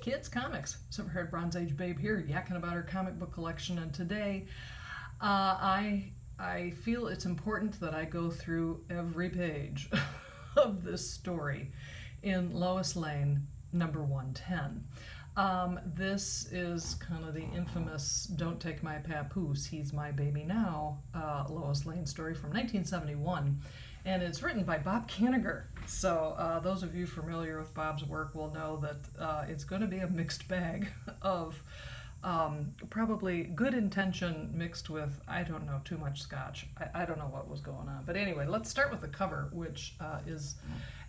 kids, comics. Silver-haired Bronze Age babe here, yakking about her comic book collection, and today I feel it's important that I go through every page of this story in Lois Lane number 110. This is kind of the infamous "Don't Take My Papoose, He's My Baby Now" Lois Lane story from 1971. And it's written by Bob Kanigher. So those of you familiar with Bob's work will know that it's going to be a mixed bag of probably good intention mixed with, I don't know, too much scotch. I don't know what was going on. But anyway, let's start with the cover, which is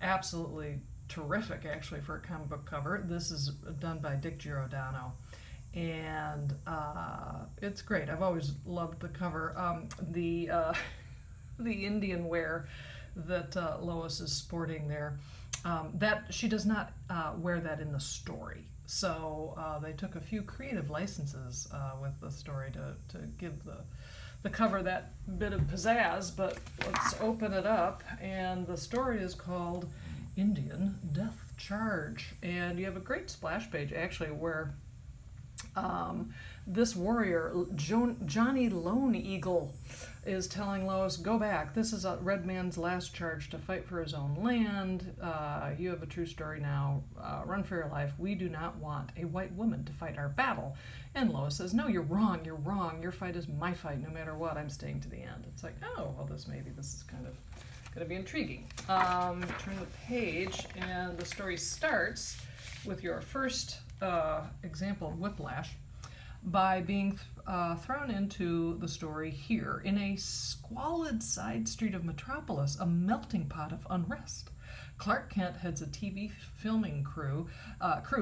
absolutely terrific, actually, for a comic book cover. This is done by Dick Giordano. And it's great. I've always loved the cover. The Indian wear that Lois is sporting there, that she does not wear that in the story. So they took a few creative licenses with the story to give the cover that bit of pizzazz, but let's open it up, and the story is called Indian Death Charge. And you have a great splash page, actually, where this warrior, Johnny Lone Eagle, is telling Lois, go back. This is a red man's last charge to fight for his own land. You have a true story now. Run for your life. We do not want a white woman to fight our battle. And Lois says, no, you're wrong. You're wrong. Your fight is my fight. No matter what, I'm staying to the end. It's like, oh, well, this is kind of going to be intriguing. Turn the page, and the story starts with your first example of whiplash by being thrown into the story here in a squalid side street of Metropolis, a melting pot of unrest. Clark Kent heads a TV filming crew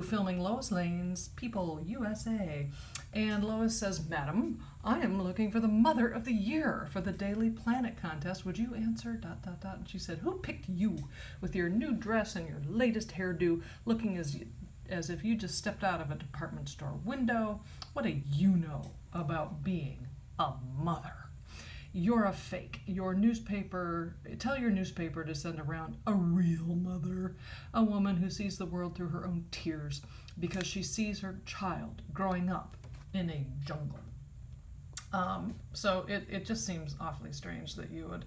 filming Lois Lane's People USA. And Lois says, Madam, I am looking for the Mother of the Year for the Daily Planet contest. Would you answer? ... And she said, who picked you with your new dress and your latest hairdo, looking as if you just stepped out of a department store window? What do you know about being a mother? You're a fake. Tell your newspaper to send around a real mother, a woman who sees the world through her own tears because she sees her child growing up in a jungle. So it just seems awfully strange that you would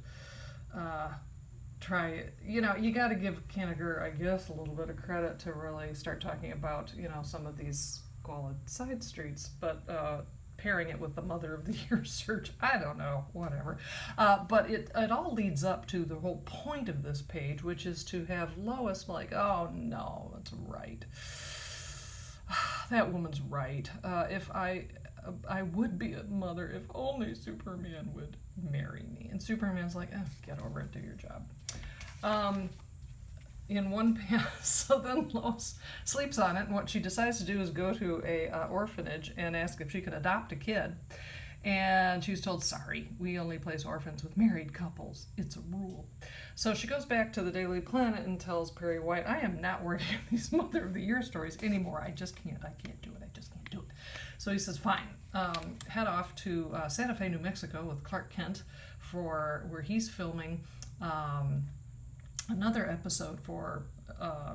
try it. You got to give Kanigher, I guess, a little bit of credit to really start talking about, some of these squalid side streets, but pairing it with the Mother of the Year search, I don't know, whatever. But it all leads up to the whole point of this page, which is to have Lois like, oh no, that's right. That woman's right. If I would be a mother if only Superman would marry me. And Superman's like, get over it, do your job. In one panel, so then Lois sleeps on it, and what she decides to do is go to a orphanage and ask if she could adopt a kid. And she was told, sorry, we only place orphans with married couples. It's a rule. So she goes back to the Daily Planet and tells Perry White, I am not working on these Mother of the Year stories anymore. I just can't. I can't do it. I just can't do it. So he says, fine. Head off to Santa Fe, New Mexico with Clark Kent where he's filming another episode for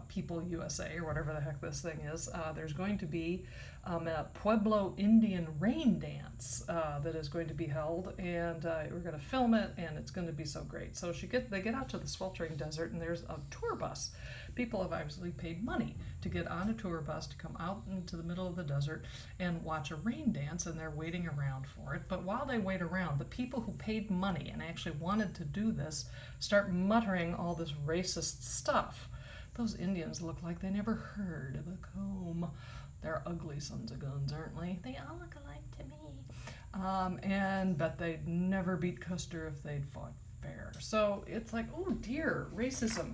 People USA, or whatever the heck this thing is. There's going to be a Pueblo Indian rain dance that is going to be held, and we're going to film it, and it's going to be so great. So they get out to the sweltering desert, and there's a tour bus. People have obviously paid money to get on a tour bus to come out into the middle of the desert and watch a rain dance, and they're waiting around for it. But while they wait around, the people who paid money and actually wanted to do this start muttering all this racist stuff. Those Indians look like they never heard of a comb. They're ugly sons of guns, aren't they? They all look alike to me. And bet they'd never beat Custer if they'd fought fair. So it's like, oh dear, racism.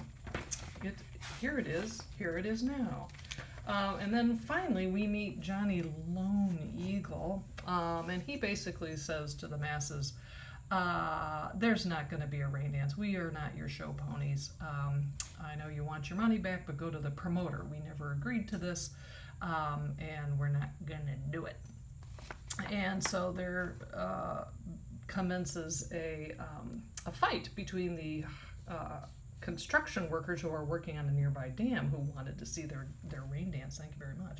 Here it is now. And then finally we meet Johnny Lone Eagle, and he basically says to the masses, there's not going to be a rain dance. We are not your show ponies. I know you want your money back, but go to the promoter. We never agreed to this, and we're not going to do it. And so there commences a fight between the construction workers who are working on a nearby dam who wanted to see their rain dance. Thank you very much.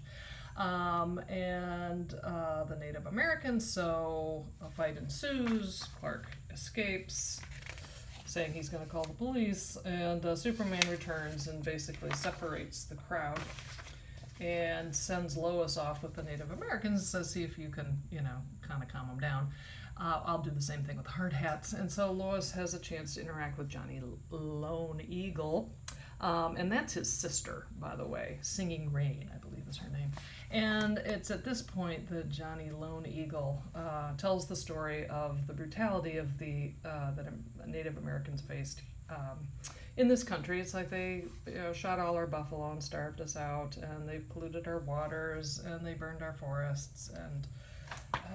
And the Native Americans, so a fight ensues. Clark escapes, saying he's going to call the police, and Superman returns and basically separates the crowd and sends Lois off with the Native Americans, says, see if you can, kind of calm them down. I'll do the same thing with Hard Hats. And so Lois has a chance to interact with Johnny Lone Eagle. And that's his sister, by the way. Singing Rain, I believe is her name. And it's at this point that Johnny Lone Eagle tells the story of the brutality of that Native Americans faced in this country. It's like they shot all our buffalo and starved us out, and they polluted our waters, and they burned our forests, and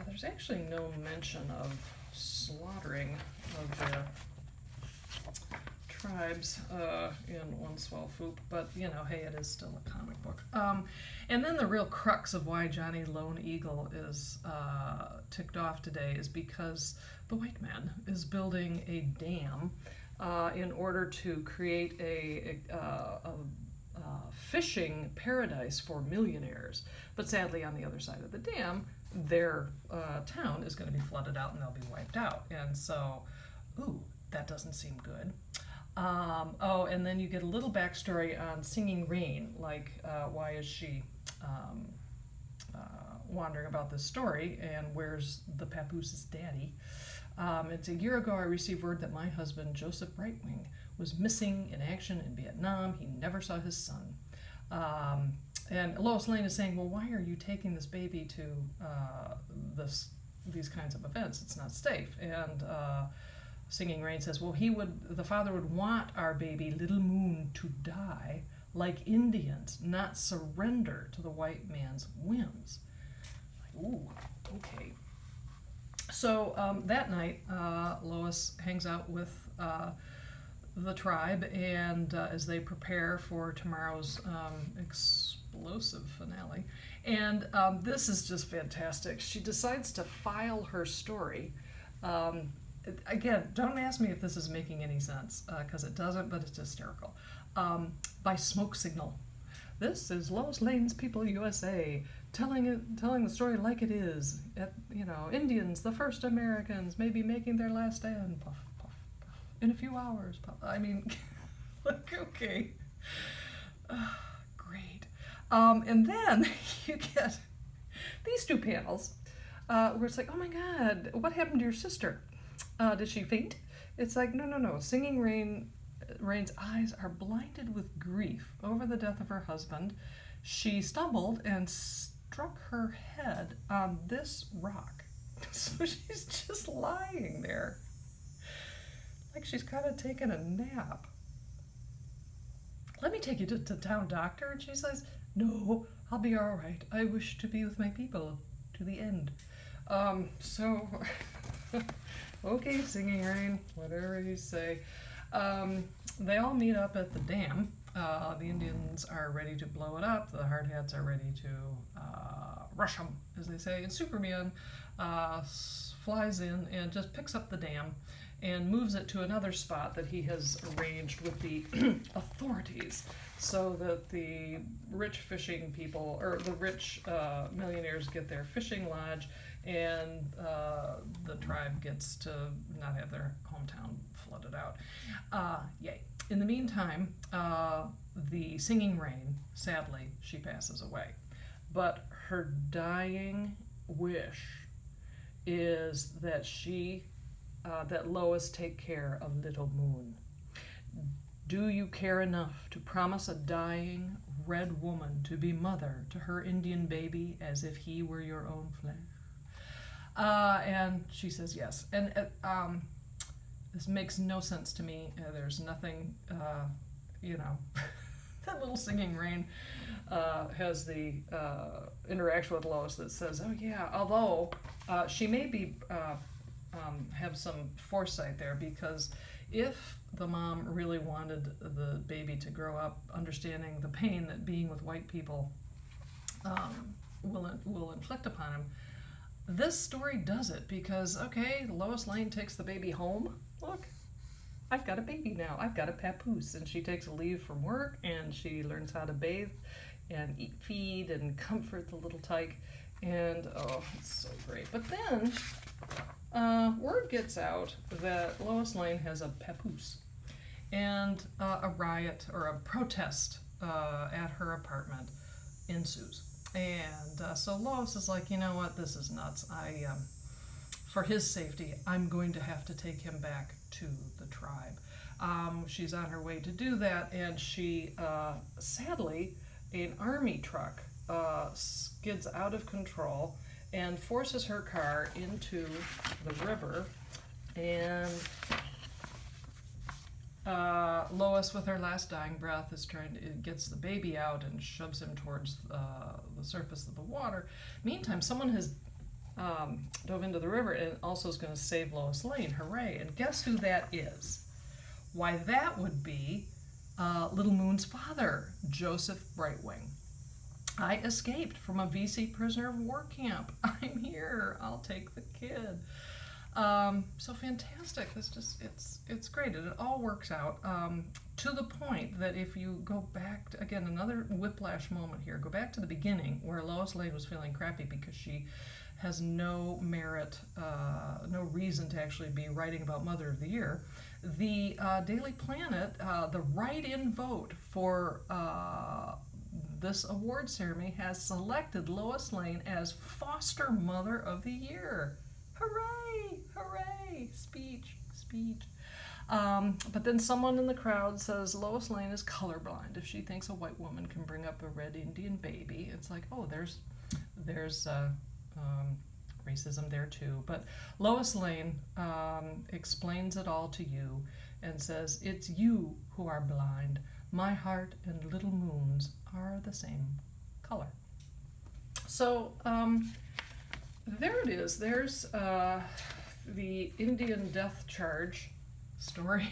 there's actually no mention of slaughtering of their tribes in One Swell Foop, but hey, it is still a comic book. And then the real crux of why Johnny Lone Eagle is ticked off today is because the white man is building a dam in order to create a fishing paradise for millionaires. But sadly, on the other side of the dam, their town is going to be flooded out and they'll be wiped out. And so, that doesn't seem good. And then you get a little backstory on Singing Rain, like why is she wandering about this story, and where's the papoose' daddy? It's a year ago I received word that my husband, Joseph Brightwing, was missing in action in Vietnam. He never saw his son. And Lois Lane is saying, well, why are you taking this baby to these kinds of events? It's not safe. And Singing Rain says, well, the father would want our baby, Little Moon, to die like Indians, not surrender to the white man's whims. Like, ooh, okay. So that night, Lois hangs out with the tribe, and as they prepare for tomorrow's explosive finale. And this is just fantastic. She decides to file her story. Again, don't ask me if this is making any sense, because it doesn't, but it's hysterical. By smoke signal. This is Lois Lane's People USA, telling the story like it is. Indians, the first Americans, may be making their last stand. Puff, puff, puff. In a few hours. Puff. I mean, like, okay. Great. And then you get these two panels where it's like, oh my God, what happened to your sister? Did she faint? It's like, no. Singing Rain's eyes are blinded with grief over the death of her husband. She stumbled and struck her head on this rock. So she's just lying there, like she's kind of taking a nap. Let me take you to the town doctor. And she says, no, I'll be all right. I wish to be with my people to the end. Okay, Singing Rain, whatever you say. They all meet up at the dam. The Indians are ready to blow it up. The Hard Hats are ready to rush them, as they say. And Superman flies in and just picks up the dam and moves it to another spot that he has arranged with the authorities, so that the rich fishing people, or the rich millionaires, get their fishing lodge, and the tribe gets to not have their hometown flooded out. Yay. In the meantime, the Singing Rain, sadly, she passes away. But her dying wish is that that Lois take care of Little Moon. Do you care enough to promise a dying red woman to be mother to her Indian baby as if he were your own flesh? And she says yes. And this makes no sense to me. There's nothing, that little Singing Rain has the interaction with Lois that says, oh yeah, although she may be have some foresight there, because if the mom really wanted the baby to grow up understanding the pain that being with white people will inflict upon him, this story does it, because, okay, Lois Lane takes the baby home. Look, I've got a baby now. I've got a papoose. And she takes a leave from work and she learns how to bathe and feed and comfort the little tyke. And oh, it's so great. But then word gets out that Lois Lane has a papoose. And a riot or a protest at her apartment ensues. And so Lois is like, you know what, this is nuts. For his safety, I'm going to have to take him back to the tribe. She's on her way to do that, and she, sadly, an army truck skids out of control and forces her car into the river, and Lois, with her last dying breath, gets the baby out and shoves him towards the surface of the water. Meantime, someone has dove into the river and also is going to save Lois Lane. Hooray! And guess who that is? Why, that would be Little Moon's father, Joseph Brightwing. I escaped from a VC prisoner of war camp. I'm here. I'll take the kid. So fantastic. It's great, and it all works out to the point that if you go back to, again, another whiplash moment here, go back to the beginning where Lois Lane was feeling crappy because she has no merit, no reason to actually be writing about Mother of the Year. The Daily Planet, the write-in vote for this award ceremony has selected Lois Lane as Foster Mother of the Year. Hooray! Hooray! Speech. But then someone in the crowd says Lois Lane is colorblind. If she thinks a white woman can bring up a red Indian baby, it's like, oh, there's racism there too. But Lois Lane explains it all to you and says, it's you who are blind. My heart and Little Moon's are the same color. So there it is. There's the Indian death charge story.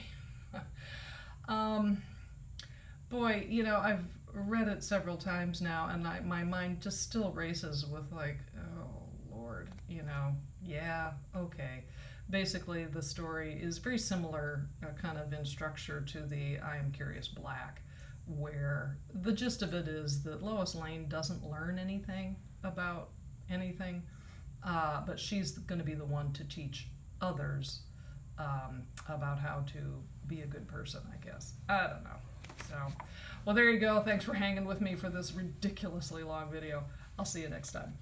Boy, you know, I've read it several times now, and my mind just still races with like, oh Lord, you know, yeah, okay. Basically, the story is very similar kind of in structure to the I Am Curious Black, where the gist of it is that Lois Lane doesn't learn anything about anything, but she's going to be the one to teach others about how to be a good person, I guess. I don't know. So, well, there you go. Thanks for hanging with me for this ridiculously long video. I'll see you next time.